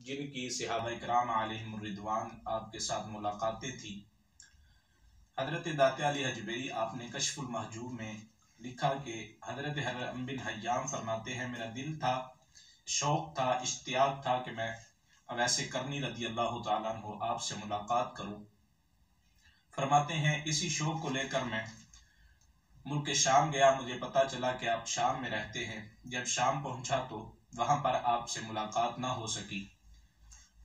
जिन की सहाबा इकराम अलैहिमुर्रिदवान आपके साथ मुलाकातें थी। हजरत दाता अली हजवेरी आपने कश्फुल महजूब में लिखा कि हजरत हरम बिन हय्याम फरमाते हैं, मेरा दिल था, शौक था, इश्तियाक था कि मैं अवैसे करनी रदी अल्लाह तआला अन्हु आपसे मुलाकात करूं। फरमाते हैं इसी शौक को लेकर मैं मुल्क शाम गया। मुझे पता चला कि आप शाम में रहते हैं। जब शाम पहुंचा तो वहां पर आपसे मुलाकात ना हो सकी।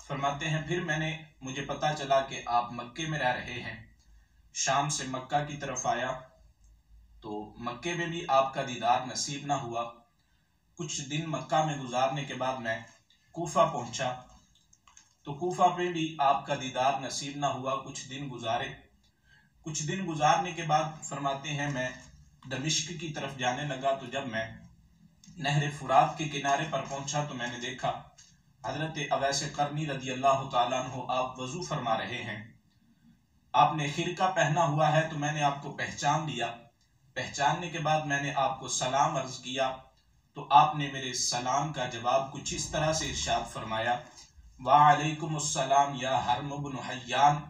फरमाते हैं फिर मुझे पता चला कि आप मक्के में रह रहे हैं। शाम से मक्का की तरफ आया तो मक्के में भी आपका दीदार नसीब ना हुआ। कुछ दिन मक्का में गुजारने के बाद मैं कूफा पहुंचा तो कूफा में भी आपका दीदार नसीब ना हुआ। कुछ दिन गुजारे। कुछ दिन गुजारने के बाद फरमाते हैं मैं दमिश्क की तरफ जाने लगा तो जब मैं नहर फुरात के किनारे पर पहुंचा तो मैंने देखा हजरत अवैस करनी रदी अल्लाह तआला अन्हु आप वजू फरमा रहे हैं। आपने खिरका पहना हुआ है तो मैंने आपको पहचान लिया। पहचानने के बाद मैंने आपको सलाम अर्ज किया तो आपने मेरे सलाम का जवाब कुछ इस तरह से इरशाद फरमाया, वालेकुमुस्सलाम या हरम बिन हय्यान।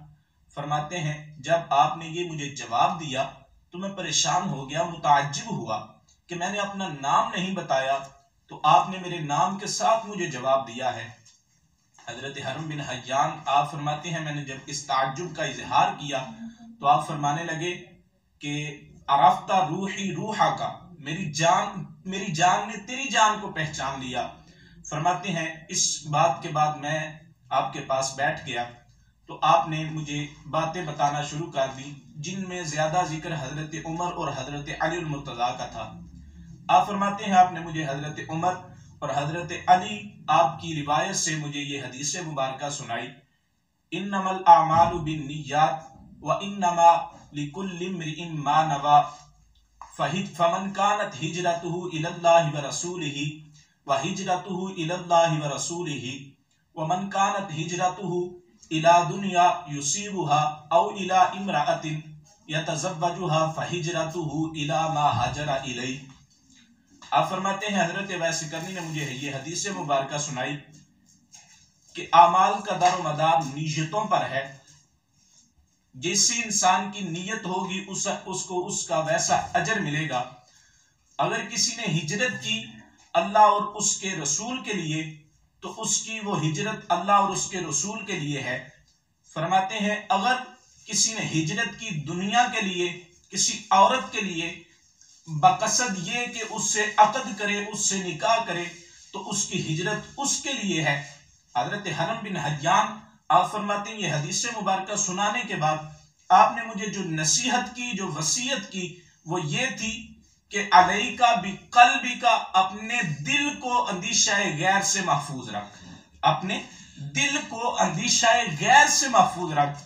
फरमाते हैं जब आपने ये मुझे जवाब दिया तो मैं परेशान हो गया, मुताज्जिब हुआ कि मैंने अपना नाम नहीं बताया तो आपने मेरे नाम के साथ मुझे जवाब दिया है। हजरत हरम बिन हय्यान आप फरमाते हैं मैंने जब इस ताज्जुब का इजहार किया तो आप फरमाने लगे कि अरफ्ता रूही रूहा का, मेरी जान ने तेरी जान को पहचान लिया। फरमाते हैं इस बात के बाद मैं आपके पास बैठ गया तो आपने मुझे बातें बताना शुरू कर दी जिनमें ज्यादा जिक्र हजरत उमर और हजरत अली मुर्तजा का था। आप फरमाते हैं आपने मुझे हजरत उमर और हजरत अली आपकी रिवायत से मुझे ये हदीस मुबारका सुनाई, इन्नमल आमालु बिन्नियात व इन्नमा लिकुल्लि इम्रिइन मा नवा फमन कानत हिजरतुहु इलल्लाहि व रसूलिही व हिजरतुहु इलल्लाहि व रसूलिही व मन कानत हिजरतुहु इला दुनिया युसीबुहा औ इला इम्राअतिन यतज़व्वजुहा फहिजरतुहु इला मा हाजरा इलै। आप फरमाते हैं हजरत वैस करनी ने मुझे ये हदीस मुबारका सुनाई कि आमाल का दारो मदार नीयतों पर है। जैसी इंसान की नीयत होगी उसको उसका वैसा अजर मिलेगा। अगर किसी ने हिजरत की अल्लाह और उसके रसूल के लिए तो उसकी वो हिजरत अल्लाह और उसके रसूल के लिए है। फरमाते हैं अगर किसी ने हिजरत की दुनिया के लिए, किसी औरत के लिए, बकसद ये कि उससे अक़द करे, उससे निकाह करे तो उसकी हिजरत उसके लिए है। हजरत हरम बिन हय्यान आप फरमाते हैं ये हदीस मुबारका सुनाने के बाद आपने मुझे जो नसीहत की, जो वसीयत की वो ये थी कि अलैका बिक़ल्बिका, अपने दिल को अंदीशाए गैर से महफूज रख, अपने दिल को अंदीशाए गैर से महफूज रख।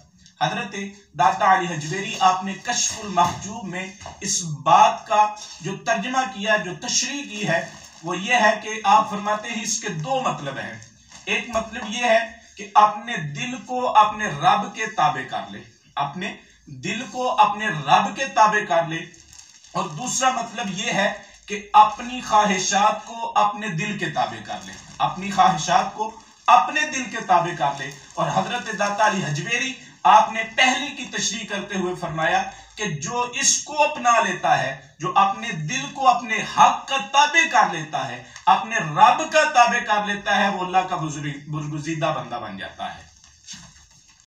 हजरत दाता अली हजवेरी आपने कश्फुल महजूब में इस बात का जो तर्जमा किया, जो तशरीह की है वो ये है कि आप फरमाते हैं इसके दो मतलब हैं। एक मतलब ये है कि अपने दिल को अपने रब के ताबे कर ले, अपने दिल को अपने रब के ताबे कर ले, और दूसरा मतलब ये है कि अपनी ख्वाहिशात को अपने दिल के ताबे कर ले, अपनी ख्वाहिशात को अपने दिल के ताबे कर ले। और हजरत दाता अली हजवेरी आपने पहली की तशरीह करते हुए फरमाया कि जो इसको अपना लेता है, जो अपने दिल को अपने हक का ताबे कर लेता है, अपने रब का ताबे कर लेता है, वो अल्लाह का बुर्गुज़ीदा बंदा बन जाता है।